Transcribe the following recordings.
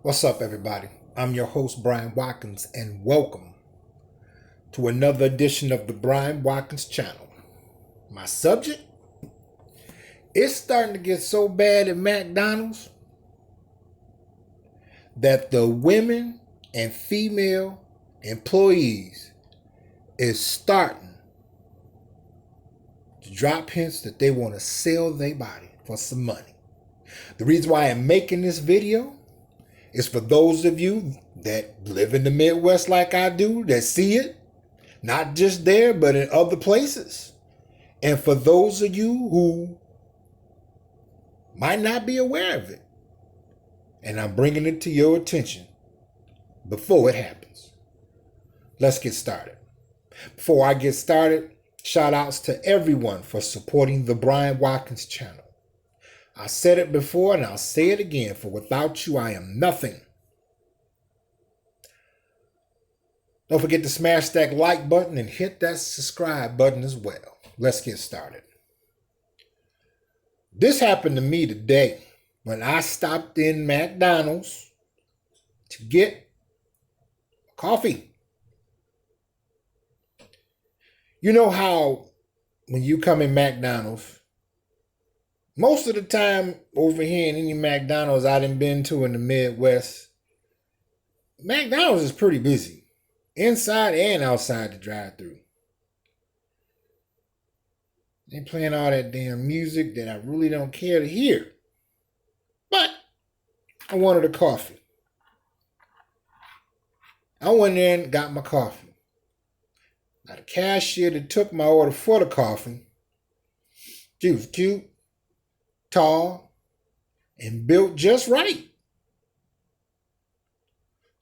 What's up, everybody? I'm your host, Brian Watkins, and welcome to another edition of the Brian Watkins channel. My subject? It's starting to get so bad at McDonald's that the women and female employees is starting to drop hints that they want to sell their body for some money. The reason why I'm making this video is for those of you that live in the Midwest like I do, that see it, not just there, but in other places. And for those of you who might not be aware of it, and I'm bringing it to your attention before it happens. Let's get started. Before I get started, shout outs to everyone for supporting the Brian Watkins channel. I said it before and I'll say it again, for without you, I am nothing. Don't forget to smash that like button and hit that subscribe button as well. Let's get started. This happened to me today when I stopped in McDonald's to get coffee. You know how when you come in McDonald's, most of the time over here in any McDonald's I done been to in the Midwest, McDonald's is pretty busy, inside and outside the drive-thru. They playing all that damn music that I really don't care to hear. But I wanted a coffee. I went in and got my coffee. Now the cashier that took my order for the coffee, she was cute, tall, and built just right.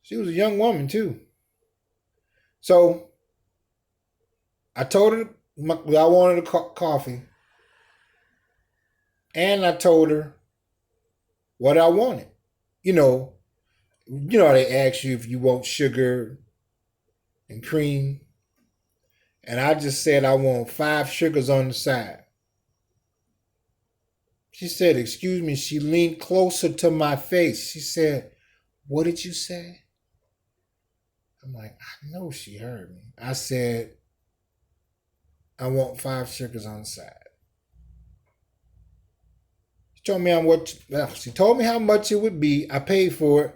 She was a young woman too. So I told her I wanted a coffee, and I told her what I wanted. You know they ask you if you want sugar and cream, and I just said I want 5 sugars on the side. She said, "Excuse me." She leaned closer to my face. She said, "What did you say?" I'm like, I know she heard me. I said, "I want 5 sugars on the side." She told me how much it would be. I paid for it.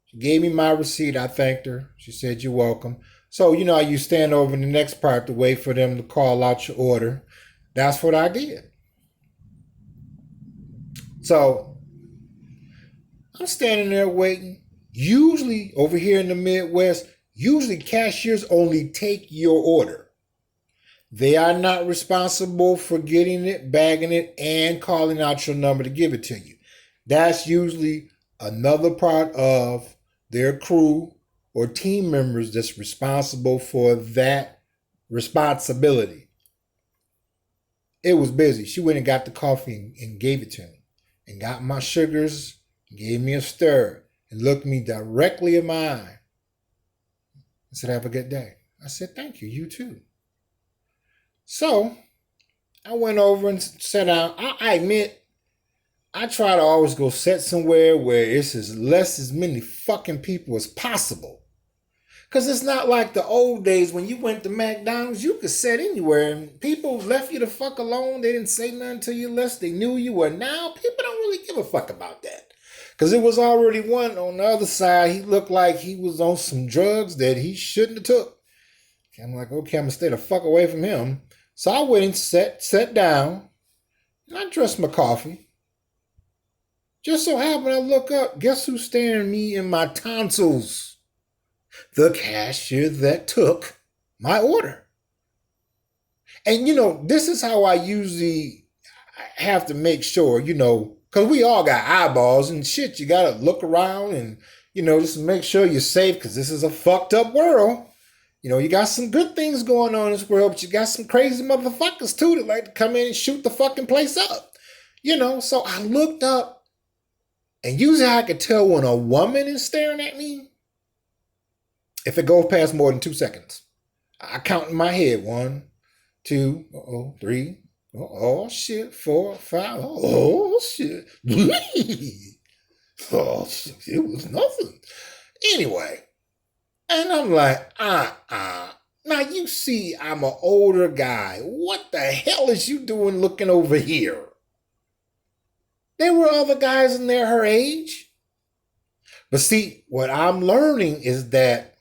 She gave me my receipt. I thanked her. She said, "You're welcome." So, you know how you stand over in the next part to wait for them to call out your order. That's what I did. So I'm standing there waiting. Usually over here in the Midwest, cashiers only take your order. They are not responsible for getting it, bagging it, and calling out your number to give it to you. That's usually another part of their crew or team members that's responsible for that responsibility. It was busy. She went and got the coffee and gave it to me, and got my sugars, gave me a stir, and looked me directly in my eye and said, "Have a good day." I said, "Thank you, you too." So I went over and sat down. I admit, I try to always go sit somewhere where it's as many fucking people as possible. Because it's not like the old days when you went to McDonald's, you could sit anywhere and people left you the fuck alone. They didn't say nothing to you unless they knew you were. Now people don't really give a fuck about that. Because it was already one on the other side. He looked like he was on some drugs that he shouldn't have took. I'm like, okay, I'm going to stay the fuck away from him. So I went and sat down, and I dressed my coffee. Just so happened I look up, guess who's staring me in my tonsils? The cashier that took my order. And this is how I usually have to make sure, because we all got eyeballs and shit. You got to look around and, just make sure you're safe, because this is a fucked up world. You got some good things going on in this world, but you got some crazy motherfuckers too that like to come in and shoot the fucking place up. So I looked up, and usually I could tell when a woman is staring at me if it goes past more than 2 seconds. I count in my head 1, 2, 3, oh shit, 4, 5, oh shit. Oh, it was nothing. Anyway, and I'm like, Now you see I'm an older guy. What the hell is you doing looking over here? There were other guys in there her age. But see, what I'm learning is that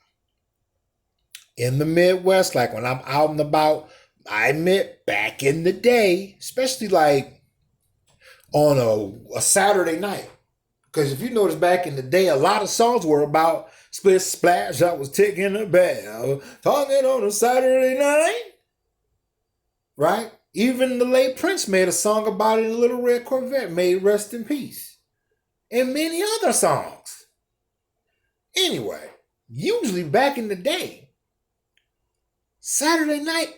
in the Midwest, like when I'm out and about, I admit back in the day, especially like on a Saturday night, because if you notice back in the day, a lot of songs were about split splash. I was taking a bath, talking on a Saturday night, right? Even the late Prince made a song about it in Little Red Corvette, made Rest in Peace, and many other songs. Anyway, usually back in the day, Saturday night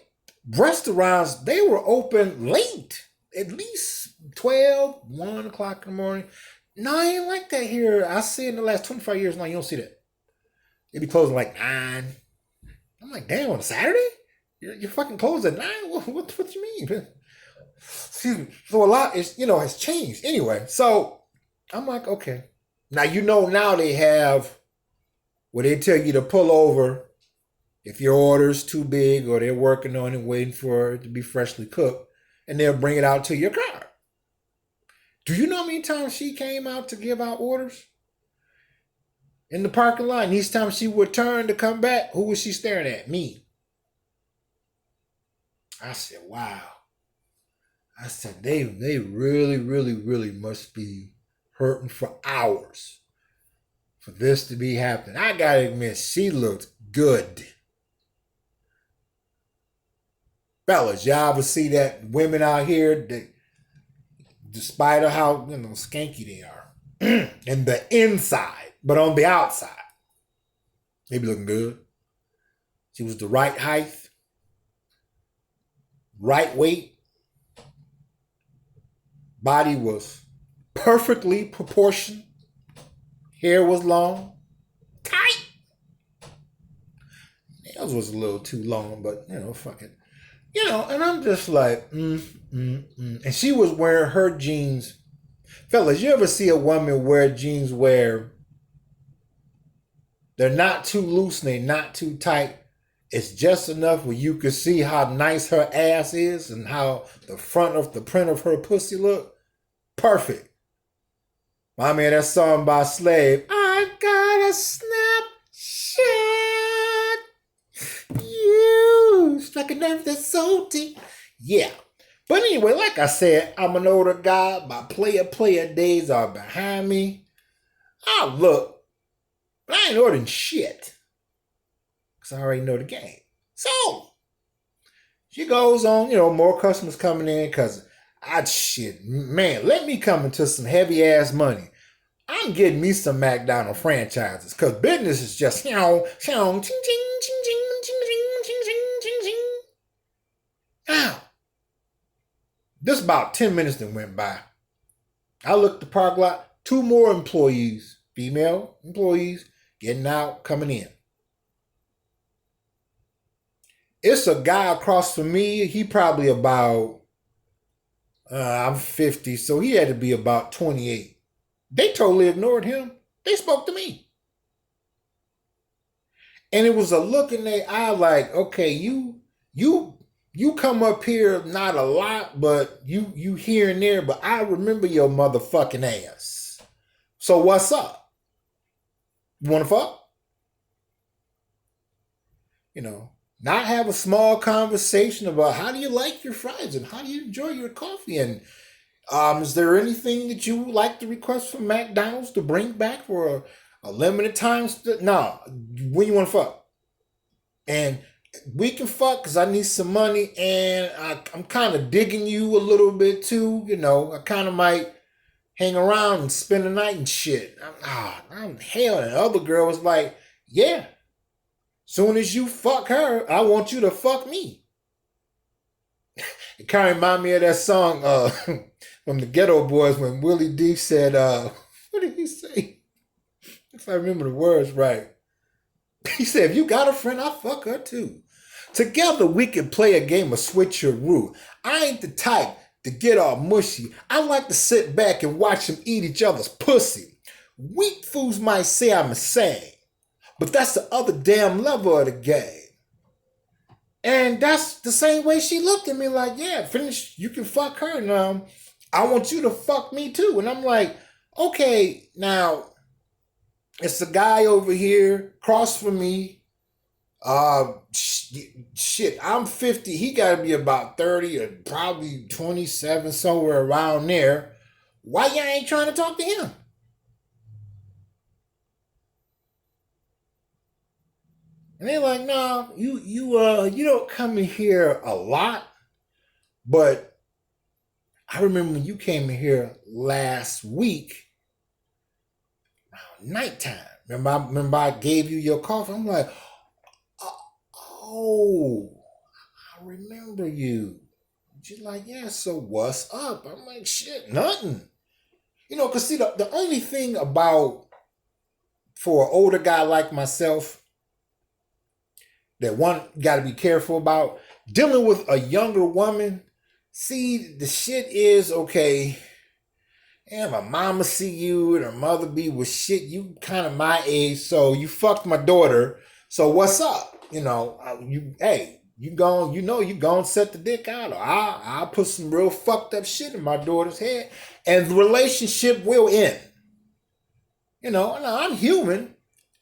restaurants, they were open late, at least 12, 1 o'clock in the morning. No, I ain't like that here. I see in the last 25 years, no, you don't see that. They be closing like 9. I'm like, damn, on a Saturday? You're fucking closed at 9? What you mean? Excuse me. So a lot is, has changed. Anyway, so I'm like, okay. Now they have where they tell you to pull over if your order's too big or they're working on it, waiting for it to be freshly cooked, and they'll bring it out to your car. Do you know how many times she came out to give out orders? In the parking lot, and each time she would turn to come back, who was she staring at? Me. I said, wow. I said, they really, really, really must be hurting for hours for this to be happening. I gotta admit, she looked good. Fellas, y'all ever see that women out here that, despite of how skanky they are, and the inside, but on the outside, they be looking good. She was the right height, right weight, body was perfectly proportioned, hair was long, tight. Nails was a little too long, but fuck it. And I'm just like, And she was wearing her jeans. Fellas, you ever see a woman wear jeans where they're not too loose and they're not too tight? It's just enough where you can see how nice her ass is and how the front of the print of her pussy look. Perfect. I mean, that song by Slave, I got a snapshot. You strike a nerve that's so deep. Yeah. But anyway, like I said, I'm an older guy. My player days are behind me. I look, but I ain't ordering shit. Because I already know the game. So, she goes on, more customers coming in because let me come into some heavy ass money. I'm getting me some McDonald's franchises because business is just, ching, ching, ching, ching, ching, ching, ching, ching, ching, ching. Now, this about 10 minutes that went by. I looked at the park lot, 2 more employees, female employees, getting out, coming in. It's a guy across from me. He probably about, I'm 50, so he had to be about 28. They totally ignored him. They spoke to me. And it was a look in their eye like, okay, you come up here not a lot, but you here and there, but I remember your motherfucking ass. So what's up? You want to fuck? Not have a small conversation about how do you like your fries and how do you enjoy your coffee, and is there anything that you would like to request from McDonald's to bring back for a limited time? No, when you want to fuck? And we can fuck because I need some money and I'm kind of digging you a little bit too. I kind of might hang around and spend the night and shit. I'm hell. And the other girl was like, yeah, soon as you fuck her, I want you to fuck me. It kind of reminds me of that song from the Ghetto Boys when Willie D said, what did he say? If I remember the words right. He said, if you got a friend, I'll fuck her too. Together we can play a game of switcheroo. I ain't the type to get all mushy. I like to sit back and watch them eat each other's pussy. Weak fools might say I'm insane, but that's the other damn level of the game. And that's the same way she looked at me like, yeah, finish, you can fuck her now. I want you to fuck me too. And I'm like, okay, now it's a guy over here across from me. Shit, I'm 50. He got to be about 30 or probably 27, somewhere around there. Why y'all ain't trying to talk to him? And they're like, no, you don't come in here a lot, but I remember when you came in here last week around nighttime. Remember I gave you your coffee? I'm like, oh, I remember you. She's like, yeah, so what's up? I'm like, shit, nothing. Because see, the only thing about, for an older guy like myself, that one got to be careful about, dealing with a younger woman. See, the shit is, okay, and my mama see you and her mother be with shit, you kind of my age, so you fucked my daughter, so what's up? You gon' set the dick out, or I'll put some real fucked up shit in my daughter's head, and the relationship will end. And I'm human.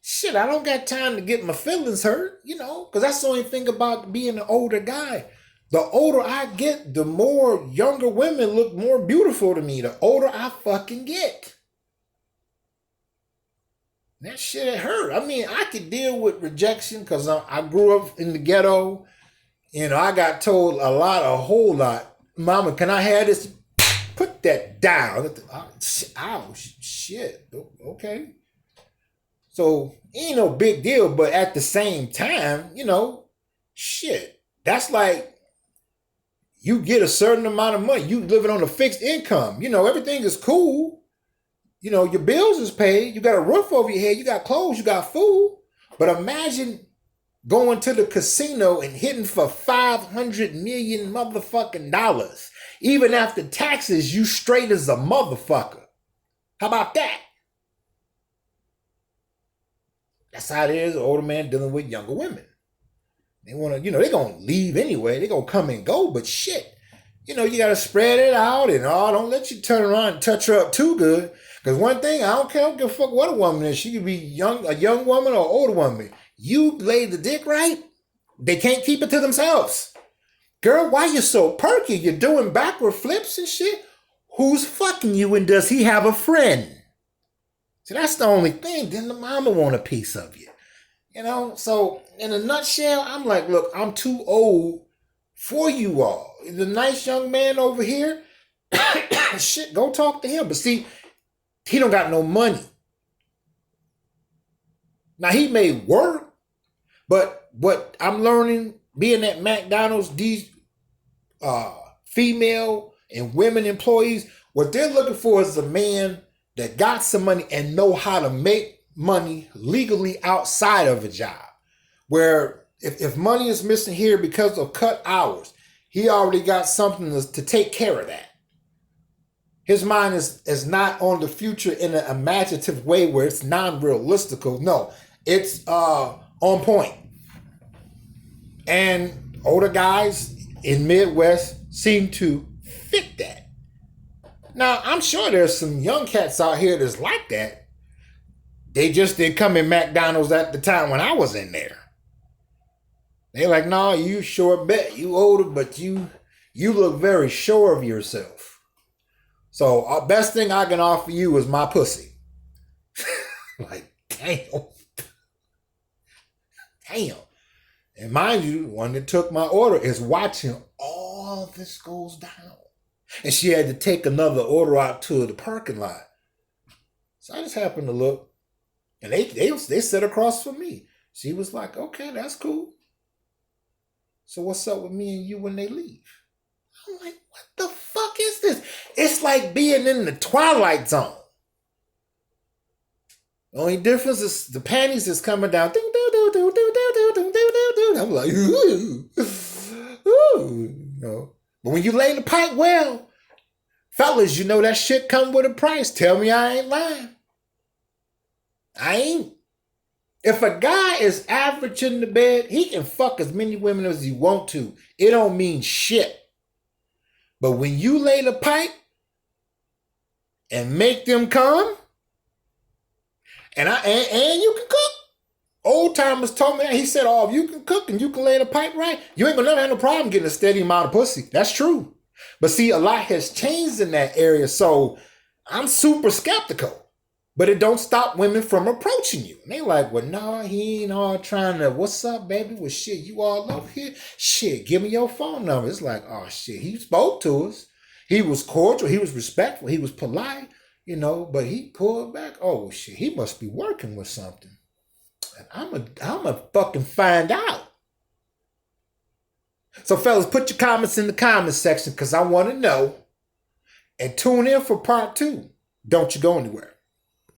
Shit, I don't got time to get my feelings hurt, because that's the only thing about being an older guy. The older I get, the more younger women look more beautiful to me. The older I fucking get. That shit, it hurt. I mean, I could deal with rejection because I grew up in the ghetto. I got told a whole lot. Mama, can I have this? Put that down. Ow, shit. Okay. So, ain't no big deal, but at the same time, shit. That's like, you get a certain amount of money. You living on a fixed income. Everything is cool. Your bills is paid. You got a roof over your head. You got clothes. You got food. But imagine going to the casino and hitting for $500 million motherfucking dollars. Even after taxes, you straight as a motherfucker. How about that? That's how it is, an older man dealing with younger women. They want to, they're going to leave anyway. They're going to come and go, but shit. You got to spread it out and don't let you turn around and touch her up too good. Because one thing, I don't give a fuck what a woman is. She could be a young woman or an older woman. You lay the dick right, they can't keep it to themselves. Girl, why you so perky? You're doing backward flips and shit? Who's fucking you and does he have a friend? See, that's the only thing. Then the mama want a piece of you. So in a nutshell, I'm like, look, I'm too old for you all. The nice young man over here, shit, go talk to him. But see, he don't got no money. Now, he may work, but what I'm learning, being at McDonald's, these female and women employees, what they're looking for is a man that got some money and know how to make money legally outside of a job. Where if money is missing here because of cut hours, he already got something to take care of that. His mind is not on the future in an imaginative way where it's non-realistical. No, it's on point. And older guys in Midwest seem to fit that. Now, I'm sure there's some young cats out here that's like that. They just didn't come in McDonald's at the time when I was in there. They like, no, you sure bet. You older, but you look very sure of yourself. So, best thing I can offer you is my pussy. Like, damn. Damn. And mind you, the one that took my order is watching all this goes down. And she had to take another order out to the parking lot. So I just happened to look. And they sat across from me. She was like, okay, that's cool. So what's up with me and you when they leave? I'm like, what the fuck is this? It's like being in the Twilight Zone. The only difference is the panties is coming down. I'm like, ooh. Ooh. But when you lay the pipe well, fellas, that shit come with a price. Tell me I ain't lying. I ain't. If a guy is average in the bed, he can fuck as many women as he want to. It don't mean shit. But when you lay the pipe and make them come, and you can cook. Old timers told me that. He said, "Oh, if you can cook and you can lay the pipe right, you ain't gonna never have no problem getting a steady amount of pussy." That's true. But see, a lot has changed in that area, so I'm super skeptical. But it don't stop women from approaching you. And they like, well, no, he ain't all trying to, what's up, baby? Well, shit, you all over here? Shit, give me your phone number. It's like, oh, shit, he spoke to us. He was cordial. He was respectful. He was polite, but he pulled back. Oh, shit, he must be working with something. And I'm a fucking find out. So, fellas, put your comments in the comments section because I want to know. And tune in for part 2. Don't you go anywhere.